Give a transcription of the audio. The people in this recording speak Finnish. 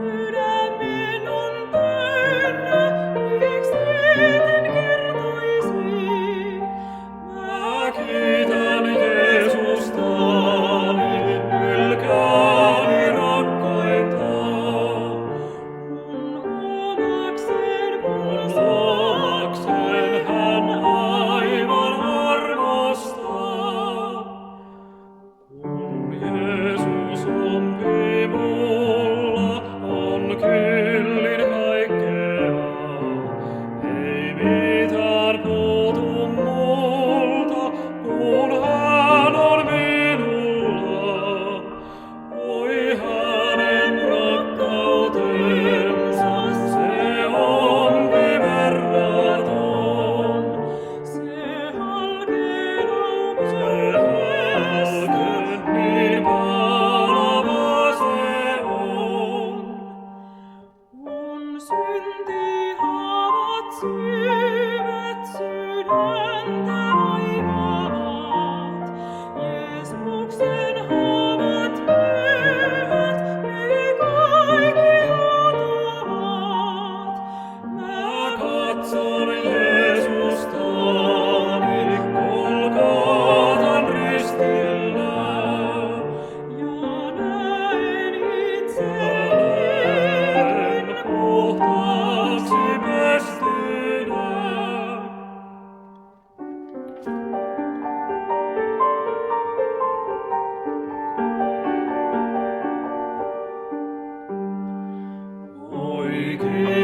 sydämen on täynnä, miksi eten kertoisi? Mä kiitän Jeesustani, hylkääni rakkainta, kun omakseen hän aivan armostaa. Kun Jeesus ompi mulla, on kyllin kaikkea, ei mitään puutu multa, kun hän on minulla. Oi hänen rakkautensa, se onpi verraton, se halkee niin palava se on. Kun syntihaavat syövät sydäntä vaivaavat, Jeesuksen haavat pyhät, ne kaikki otavat. Mä katson Jeesustani Golgatan ristillä ja näen itsenikin puhtaaksi pestynä. Oikein